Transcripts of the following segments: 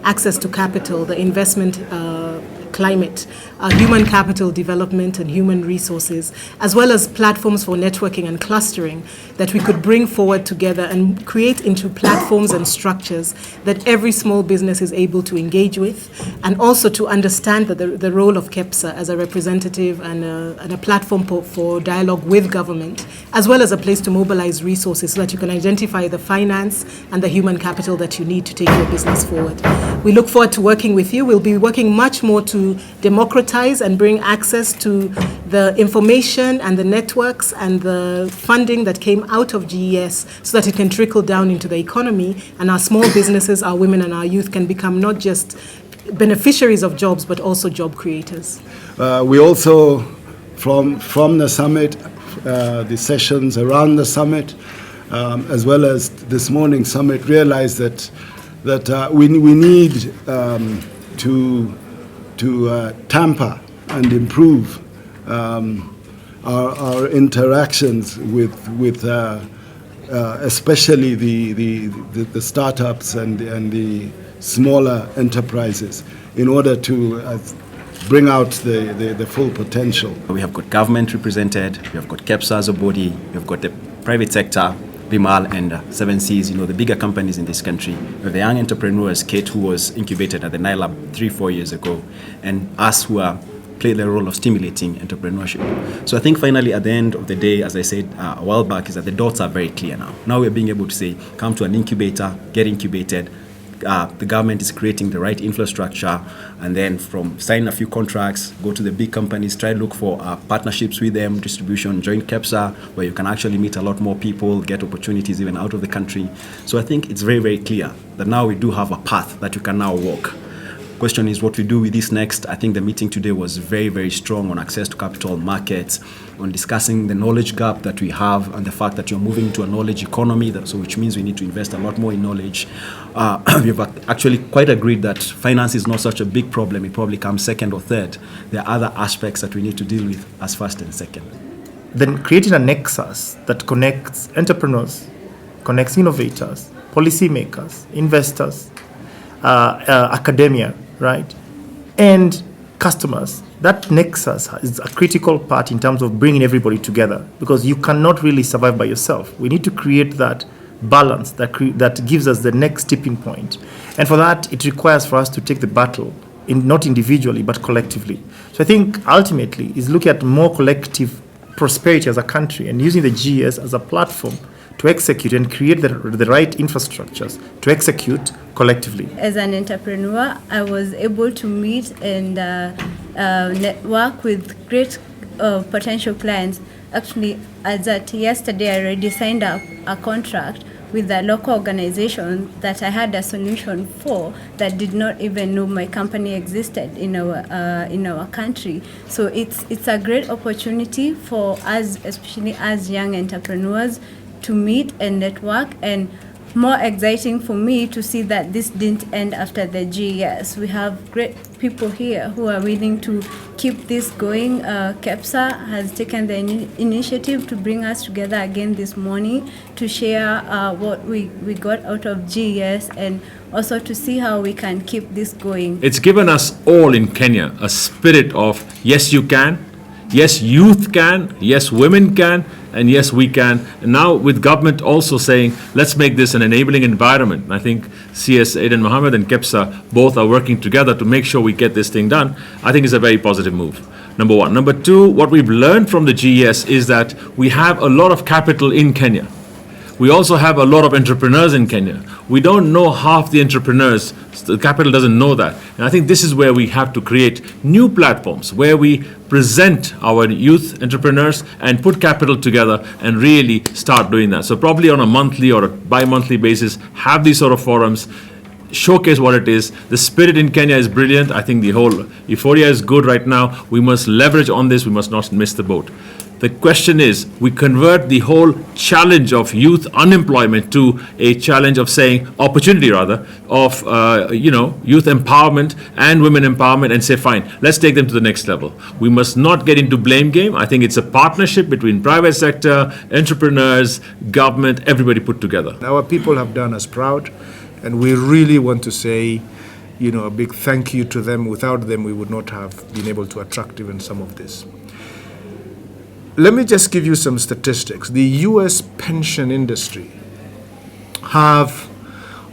access to capital, the investment climate, human capital development and human resources, as well as platforms for networking and clustering that we could bring forward together and create into platforms and structures that every small business is able to engage with, and also to understand that the role of KEPSA as a representative and a platform for dialogue with government, as well as a place to mobilize resources so that you can identify the finance and the human capital that you need to take your business forward. We look forward to working with you. We'll be working much more to democratize and bring access to the information and the networks and the funding that came out of GES so that it can trickle down into the economy, and our small businesses, our women and our youth can become not just beneficiaries of jobs but also job creators. We also, from the summit, the sessions around the summit, as well as this morning's summit, realized that we need to tamper and improve our interactions with especially the startups and the smaller enterprises in order to bring out the full potential. We have got government represented, we have got KEPSA as a body, we have got the private sector, Bimal and 7 Seas, the bigger companies in this country. We have the young entrepreneurs, Kate, who was incubated at the Nile Lab 3-4 years ago, and us who are play the role of stimulating entrepreneurship. So I think finally at the end of the day, as I said a while back, is that the dots are very clear now. Now we're being able to say, come to an incubator, get incubated. The government is creating the right infrastructure, and then from signing a few contracts, go to the big companies, try to look for partnerships with them, distribution, join KEPSA, where you can actually meet a lot more people, get opportunities even out of the country. So I think it's very, very clear that now we do have a path that you can now walk. Question is what we do with this next. I think the meeting today was very, very strong on access to capital markets, on discussing the knowledge gap that we have and the fact that you're moving into a knowledge economy, which means we need to invest a lot more in knowledge. We've actually quite agreed that finance is not such a big problem. It probably comes second or third. There are other aspects that we need to deal with as first and second. Then creating a nexus that connects entrepreneurs, connects innovators, policymakers, investors, academia, right, and customers. That nexus is a critical part in terms of bringing everybody together, because you cannot really survive by yourself. We need to create that balance that gives us the next tipping point. And for that, it requires for us to take the battle, not individually, but collectively. So I think ultimately is looking at more collective prosperity as a country and using the GES as a platform to execute and create the right infrastructures to execute collectively. As an entrepreneur, I was able to meet and network with great potential clients. Actually, as at yesterday, I already signed up a contract with a local organization that I had a solution for that did not even know my company existed in our country. So it's a great opportunity for us, especially as young entrepreneurs, to meet and network, and more exciting for me to see that this didn't end after the GES. We have great people here who are willing to keep this going. KEPSA has taken the initiative to bring us together again this morning to share what we got out of GES, and also to see how we can keep this going. It's given us all in Kenya a spirit of yes, you can, yes, youth can, yes, women can, and yes, we can. And now with government also saying, let's make this an enabling environment. And I think CS Aiden Mohammed and KEPSA both are working together to make sure we get this thing done. I think it's a very positive move. Number one. Number two, what we've learned from the GES is that we have a lot of capital in Kenya. We also have a lot of entrepreneurs in Kenya. We don't know half the entrepreneurs. The capital doesn't know that. And I think this is where we have to create new platforms where we present our youth entrepreneurs and put capital together and really start doing that. So probably on a monthly or a bi-monthly basis, have these sort of forums, showcase what it is. The spirit in Kenya is brilliant. I think the whole euphoria is good right now. We must leverage on this. We must not miss the boat. The question is, we convert the whole challenge of youth unemployment to a challenge of saying, opportunity rather, of youth empowerment and women empowerment, and say, fine, let's take them to the next level. We must not get into blame game. I think it's a partnership between private sector, entrepreneurs, government, everybody put together. Our people have done us proud, and we really want to say, a big thank you to them. Without them, we would not have been able to attract even some of this. Let me just give you some statistics. The US pension industry have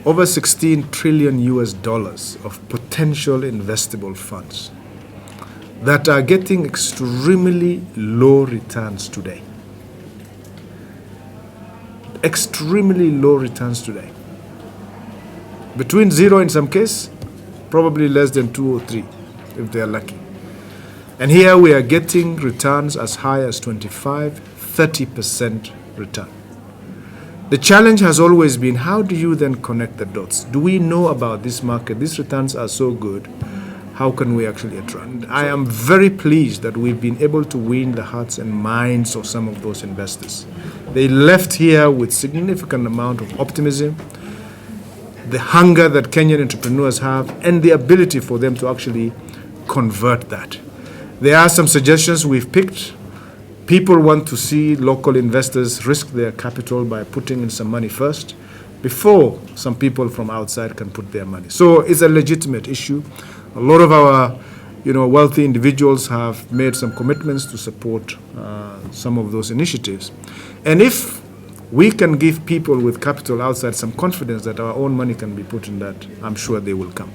over 16 trillion US dollars of potential investable funds that are getting extremely low returns today. Extremely low returns today. Between 0 in some case, probably less than 2 or 3 if they are lucky. And here we are getting returns as high as 25-30% return. The challenge has always been, how do you then connect the dots? Do we know about this market? These returns are so good. How can we actually attract? I am very pleased that we've been able to win the hearts and minds of some of those investors. They left here with significant amount of optimism, the hunger that Kenyan entrepreneurs have, and the ability for them to actually convert that. There are some suggestions we've picked. People want to see local investors risk their capital by putting in some money first before some people from outside can put their money. So it's a legitimate issue. A lot of our wealthy individuals have made some commitments to support some of those initiatives. And if we can give people with capital outside some confidence that our own money can be put in that, I'm sure they will come.